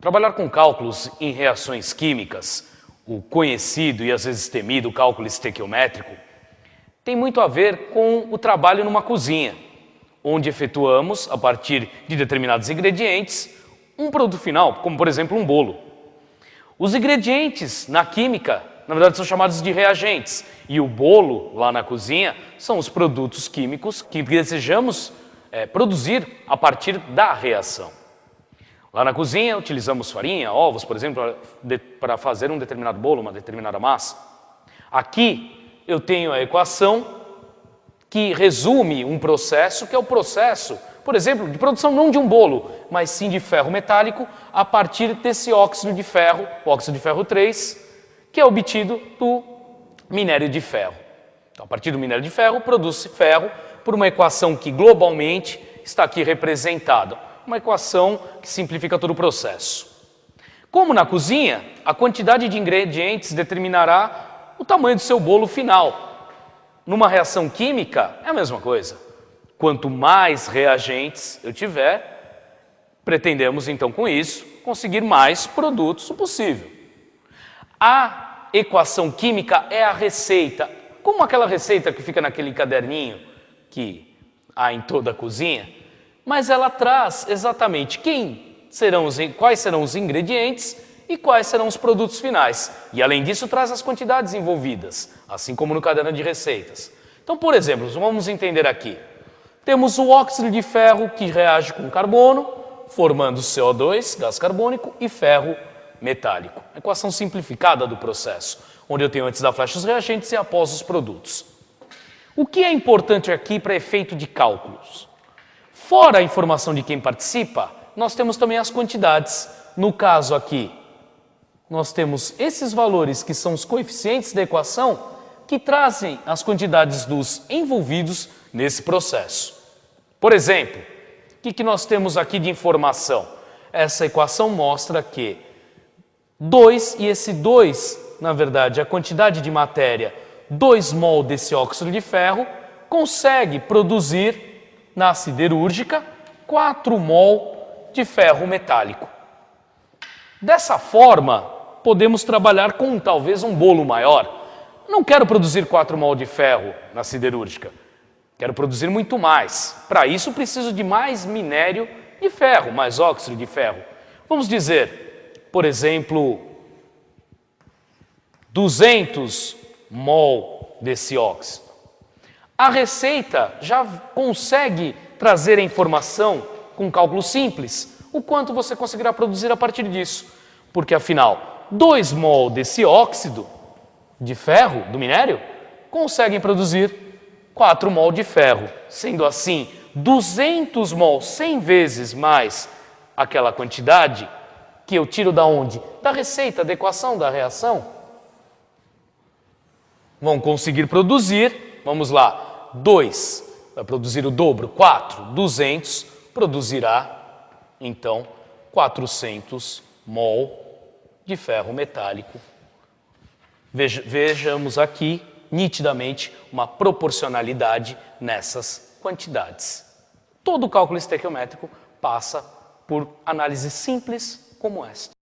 Trabalhar com cálculos em reações químicas, o conhecido e às vezes temido cálculo estequiométrico, tem muito a ver com o trabalho numa cozinha, onde efetuamos, a partir de determinados ingredientes, um produto final, como por exemplo um bolo. Os ingredientes na química, na verdade, são chamados de reagentes, e o bolo, lá na cozinha, são os produtos químicos que desejamos produzir a partir da reação. Lá na cozinha, utilizamos farinha, ovos, por exemplo, para fazer um determinado bolo, uma determinada massa. Aqui eu tenho a equação que resume um processo, que é o processo, por exemplo, de produção não de um bolo, mas sim de ferro metálico, a partir desse óxido de ferro, o óxido de ferro 3, que é obtido do minério de ferro. Então, a partir do minério de ferro, produz-se ferro por uma equação que globalmente está aqui representada. Uma equação que simplifica todo o processo. Como na cozinha, a quantidade de ingredientes determinará o tamanho do seu bolo final. Numa reação química, é a mesma coisa. Quanto mais reagentes eu tiver, pretendemos então com isso conseguir mais produtos o possível. A equação química é a receita, como aquela receita que fica naquele caderninho que há em toda a cozinha, mas ela traz exatamente quais serão os ingredientes e quais serão os produtos finais. E além disso, traz as quantidades envolvidas, assim como no caderno de receitas. Então, por exemplo, vamos entender aqui. Temos o óxido de ferro que reage com carbono, formando CO2, gás carbônico, e ferro metálico. Equação simplificada do processo, onde eu tenho antes da flecha os reagentes e após os produtos. O que é importante aqui para efeito de cálculos? Fora a informação de quem participa, nós temos também as quantidades. No caso aqui, nós temos esses valores que são os coeficientes da equação que trazem as quantidades dos envolvidos nesse processo. Por exemplo, o que nós temos aqui de informação? Essa equação mostra que 2, e esse 2, na verdade, a quantidade de matéria, 2 mol desse óxido de ferro, consegue produzir na siderúrgica 4 mol de ferro metálico. Dessa forma, podemos trabalhar com talvez um bolo maior. Não quero produzir 4 mol de ferro na siderúrgica, quero produzir muito mais. Para isso, preciso de mais minério de ferro, mais óxido de ferro. Vamos dizer, por exemplo, 200 mol desse óxido. A receita já consegue trazer a informação com um cálculo simples, o quanto você conseguirá produzir a partir disso. Porque, afinal, 2 mol desse óxido de ferro, do minério, conseguem produzir 4 mol de ferro. Sendo assim, 200 mol, 100 vezes mais aquela quantidade que eu tiro da onde? Da receita, da equação, da reação. Vão conseguir produzir, vamos lá, 2 vai produzir o dobro, 4, 200 produzirá, então, 400 mol de ferro metálico. Vejamos aqui, nitidamente, uma proporcionalidade nessas quantidades. Todo o cálculo estequiométrico passa por análise simples como esta.